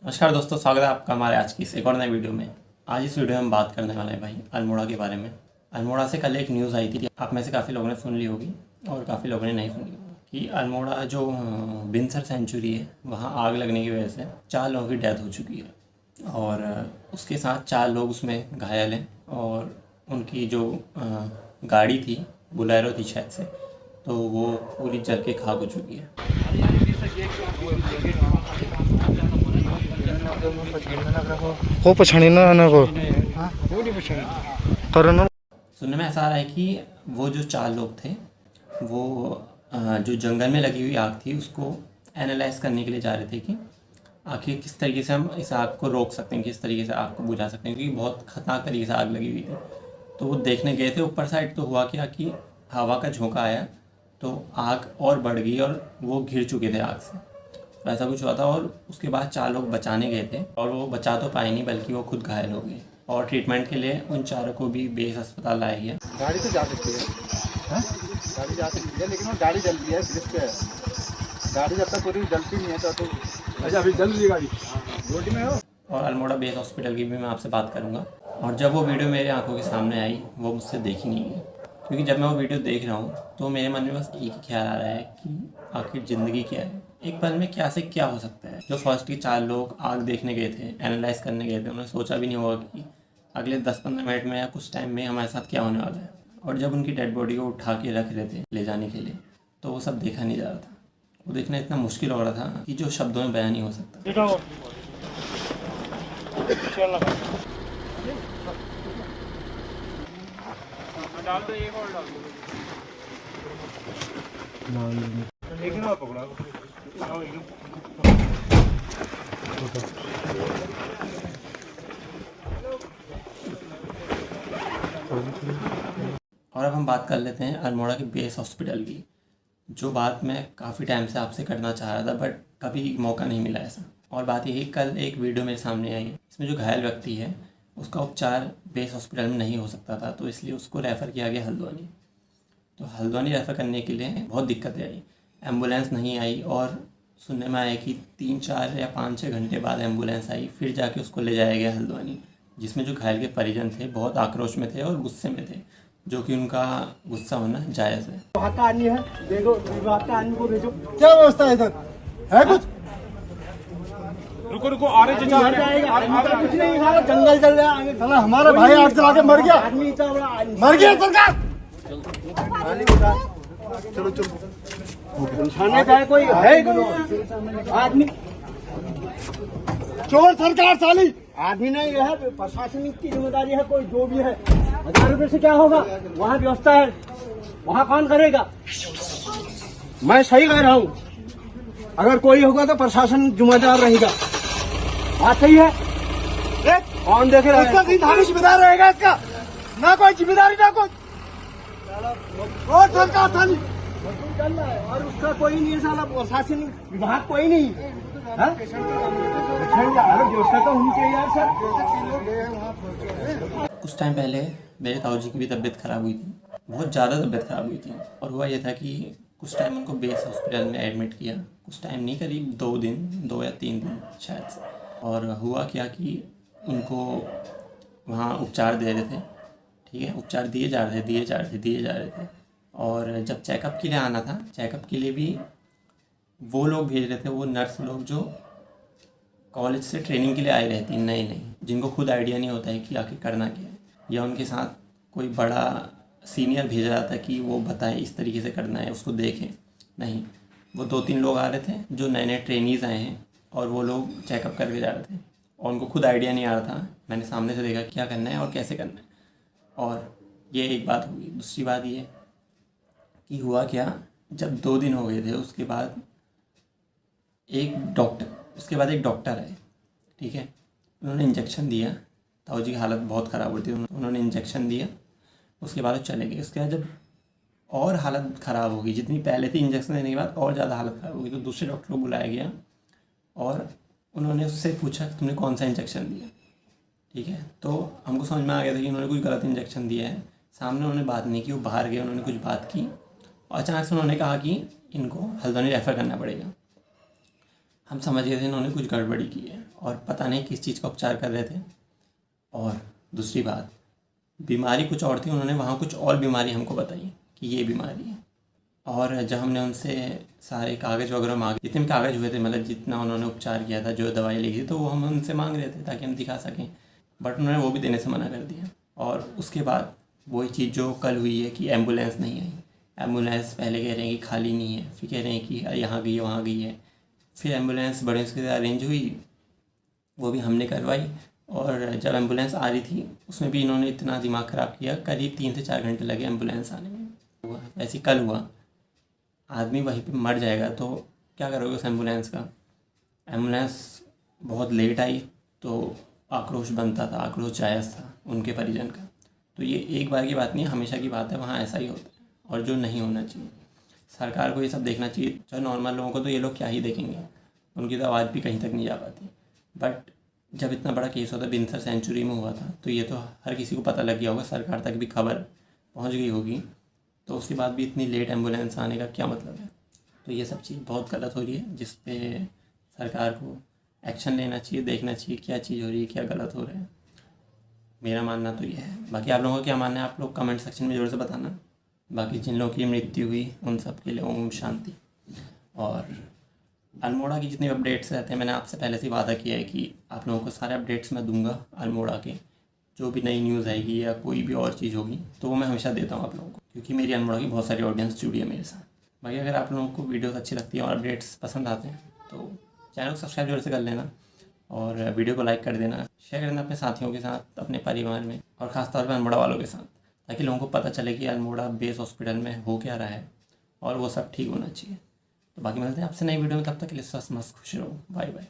नमस्कार दोस्तों, स्वागत है आपका हमारे आज की इस एक और नई वीडियो में। आज इस वीडियो में हम बात करने वाले हैं भाई अल्मोड़ा के बारे में। अल्मोड़ा से कल एक न्यूज़ आई थी, आप में से काफ़ी लोगों ने सुन ली होगी और काफ़ी लोगों ने नहीं सुनी होगी, कि अल्मोड़ा जो बिनसर सेंचुरी है वहाँ आग लगने की वजह से 4 लोगों की डेथ हो चुकी है और उसके साथ 4 लोग उसमें घायल हैं और उनकी जो गाड़ी थी, बुलेरो थी शायद से, तो वो पूरी जल के खाक हो चुकी है। हो पछाणी ना ना को करना। सुनने में ऐसा आ रहा है कि वो जो 4 लोग थे वो जो जंगल में लगी हुई आग थी उसको एनालाइज करने के लिए जा रहे थे कि आखिर किस तरीके से हम इस आग को रोक सकते हैं, किस तरीके से आग को बुझा सकते हैं, क्योंकि बहुत खतरनाक तरीके से आग लगी हुई थी। तो वो देखने गए थे ऊपर साइड, तो हुआ क्या कि हवा का झोंका आया तो आग और बढ़ गई और वो घिर चुके थे आग से। तो ऐसा कुछ हुआ था और उसके बाद 4 लोग बचाने गए थे और वो बचा तो पाए नहीं, बल्कि वो खुद घायल हो गए और ट्रीटमेंट के लिए उन 4 को भी बेस अस्पताल लाया गया। गाड़ी तो जा सकती है, गाड़ी जा सकती है, लेकिन वो गाड़ी जल रही है, ब्रिज पे है। गाड़ी जब तक पूरी जलती नहीं है तो अच्छा अभी जल रही है गाड़ी, रोड में हो। और अल्मोड़ा बेस हॉस्पिटल की भी मैं आपसे बात करूंगा। और जब वो वीडियो मेरे आंखों के सामने आई वो मुझसे देखी नहीं गई, क्योंकि जब मैं वो वीडियो देख रहा हूँ तो मेरे मन में बस एक ही ख्याल आ रहा है कि आखिर ज़िंदगी क्या है, एक पल में क्या से क्या हो सकता है। जो फर्स्ट के 4 लोग आग देखने गए थे, एनालाइज करने गए थे, उन्होंने सोचा भी नहीं होगा कि अगले 10-15 मिनट में या कुछ टाइम में हमारे साथ क्या होने वाला है। और जब उनकी डेड बॉडी को उठा के रख रहे थे ले जाने के लिए, तो वो सब देखा नहीं जा रहा था। वो देखना इतना मुश्किल हो रहा था कि जो शब्दों में बयान नहीं हो सकता। डाल दो, एक और डाल दो, एक ही ना पकड़ा। और अब हम बात कर लेते हैं अल्मोड़ा के बेस हॉस्पिटल की, जो बात मैं काफ़ी टाइम से आपसे करना चाह रहा था बट कभी मौका नहीं मिला ऐसा। और बात यही, कल एक वीडियो मेरे सामने आई, इसमें जो घायल व्यक्ति है उसका उपचार बेस हॉस्पिटल में नहीं हो सकता था, तो इसलिए उसको रेफ़र किया गया हल्द्वानी। तो हल्द्वानी रेफ़र करने के लिए बहुत दिक्कतें आई, एम्बुलेंस नहीं आई और सुनने में आया कि 3-4 या 5-6 घंटे बाद एम्बुलेंस आई, फिर जाके उसको ले जाया गया हल्द्वानी, जिसमें जो घायल के परिजन थे बहुत आक्रोश में थे और गुस्से में थे, जो कि उनका गुस्सा होना जायज़ है। वहाँ का आदमी है, देखो वहाँ का आदमी को भेजो। क्या व्यवस्था है इधर है कुछ? रुको रुको, आ रहे चाचा, आ रहे हैं। आदमी का कुछ नहीं है, जंगल जल रहा है। साला हमारा भाई आग जला के मर गया, आदमी इतना बड़ा मर गया। सरकार चलो चलो, थाने का कोई है कोई आदमी? चोर सरकार साली आदमी नहीं, यह है प्रशासनिक की जिम्मेदारी है। कोई जो भी है, 1000 रुपये से क्या होगा? वहाँ व्यवस्था है, वहाँ कौन करेगा? मैं सही कह रहा हूँ, अगर कोई होगा तो प्रशासन जिम्मेदार रहेगा। बात सही है। कौन देख रहा है? इसका सीधा जिम्मेदार रहेगा, इसका ना कोई जिम्मेदारी ना कुछ। और सरकार साली चल रहा है और उसका कोई नहीं है, साला प्रशासनिक विभाग कोई नहीं है। व्यवस्था तो होनी चाहिए यार सर। कुछ टाइम पहले मेरे ताऊ जी की भी तबीयत ख़राब हुई थी, बहुत ज़्यादा तबीयत ख़राब हुई थी। और हुआ ये था कि कुछ टाइम उनको बेस हॉस्पिटल में एडमिट किया, कुछ टाइम नहीं, करीब 2 या 3 दिन शायद से। और हुआ क्या कि उनको वहाँ उपचार दे रहे थे, ठीक है, उपचार दिए जा रहे थे। और जब चेकअप के लिए आना था, चेकअप के लिए भी वो लोग भेज रहे थे, वो नर्स लोग जो कॉलेज से ट्रेनिंग के लिए आए रहती हैं, नई जिनको खुद आइडिया नहीं होता है कि आखिर करना क्या है, या उनके साथ कोई बड़ा सीनियर भेजा जाता है कि वो बताए इस तरीके से करना है, उसको देखें। नहीं, वो 2-3 लोग आ रहे थे जो नए ट्रेनीज़ आए हैं और वो लोग चेकअप करके जा रहे थे और उनको खुद आइडिया नहीं आ रहा था। मैंने सामने से देखा क्या करना है और कैसे करना है। और ये एक बात हुई। दूसरी बात ये कि हुआ क्या, जब 2 दिन हो गए थे उसके बाद एक डॉक्टर आए, ठीक है, उन्होंने इंजेक्शन दिया। ताऊ जी की हालत बहुत ख़राब हुई थी, उन्होंने इंजेक्शन दिया, उसके बाद वो चले गए। उसके बाद जब और हालत ख़राब हो गई, जितनी पहले थी इंजेक्शन देने के बाद और ज़्यादा हालत ख़राब हो गई, तो दूसरे डॉक्टर को बुलाया गया और उन्होंने उससे पूछा कि तुमने कौन सा इंजेक्शन दिया, ठीक है। तो हमको समझ में आ गया था कि उन्होंने कुछ गलत इंजेक्शन दिया है। सामने उन्होंने बात नहीं की, वो बाहर गए, उन्होंने कुछ बात की और अचानक से उन्होंने कहा कि इनको हल्द्वानी रेफ़र करना पड़ेगा। हम समझ गए थे इन्होंने कुछ गड़बड़ी की है और पता नहीं किस चीज़ का उपचार कर रहे थे। और दूसरी बात, बीमारी कुछ और थी, उन्होंने वहाँ कुछ और बीमारी हमको बताई कि ये बीमारी है। और जब हमने उनसे सारे कागज़ वगैरह मांगे, जितने भी कागज़ हुए थे, मतलब जितना उन्होंने उपचार किया था, जो दवाई लिखी थी, तो वो हम उनसे मांग रहे थे ताकि हम दिखा सकें, बट उन्होंने वो भी देने से मना कर दिया। और उसके बाद वही चीज़ जो कल हुई है कि एम्बुलेंस नहीं आई। एम्बुलेंस पहले कह रहे हैं कि खाली नहीं है, फिर कह रहे हैं कि यहाँ गई है, वहाँ गई है। फिर एम्बुलेंस बड़े उसके अरेंज हुई, वो भी हमने करवाई। और जब एम्बुलेंस आ रही थी उसमें भी इन्होंने इतना दिमाग ख़राब किया, करीब 3 से 4 घंटे लगे एम्बुलेंस आने में। हुआ ऐसे कल हुआ, आदमी वहीं पे मर जाएगा तो क्या करोगे उस एम्बुलेंस का। एम्बुलेंस बहुत लेट आई तो आक्रोश बनता था, आक्रोश जायज़ था उनके परिजन का। तो ये एक बार की बात नहीं है, हमेशा की बात है, वहाँ ऐसा ही होता है और जो नहीं होना चाहिए। सरकार को ये सब देखना चाहिए। जो नॉर्मल लोगों को तो ये लोग क्या ही देखेंगे, उनकी तो आवाज़ भी कहीं तक नहीं जा पाती। बट जब इतना बड़ा केस होता है, बिनसर सेंचुरी में हुआ था, तो ये तो हर किसी को पता लग गया होगा, सरकार तक भी खबर पहुंच गई होगी। तो उसके बाद भी इतनी लेट एम्बुलेंस आने का क्या मतलब है। तो ये सब चीज़ बहुत गलत हो रही है, जिस पे सरकार को एक्शन लेना चाहिए, देखना चाहिए क्या चीज़ हो रही है, क्या गलत हो रहा है। मेरा मानना तो ये है। बाकी आप लोगों का क्या मानना है, आप लोग कमेंट सेक्शन में ज़रूर से बताना। बाकी जिन लोगों की मृत्यु हुई उन सब के लिए ओम शांति। और अल्मोड़ा की जितने अपडेट्स रहते हैं, मैंने आपसे पहले से वादा किया है कि आप लोगों को सारे अपडेट्स मैं दूंगा अल्मोड़ा के। जो भी नई न्यूज़ आएगी या कोई भी और चीज़ होगी तो वो मैं हमेशा देता हूँ आप लोगों को, क्योंकि मेरी अल्मोड़ा की बहुत सारी ऑडियंस जुड़ी है मेरे साथ। बाकी अगर आप लोगों को वीडियोस अच्छी लगती हैं और अपडेट्स पसंद आते हैं तो चैनल को सब्सक्राइब जरूर से कर लेना और वीडियो को लाइक कर देना, शेयर कर देना अपने साथियों के साथ, अपने परिवार में, और ख़ासतौर पर अल्मोड़ा वालों के साथ, ताकि लोगों को पता चले कि अल्मोड़ा बेस हॉस्पिटल में हो क्या रहा है और वो सब ठीक होना चाहिए। तो बाकी मिलते हैं आपसे नई वीडियो में, तब तक के लिए स्वस्थ मस्त खुश रहो। Bye bye.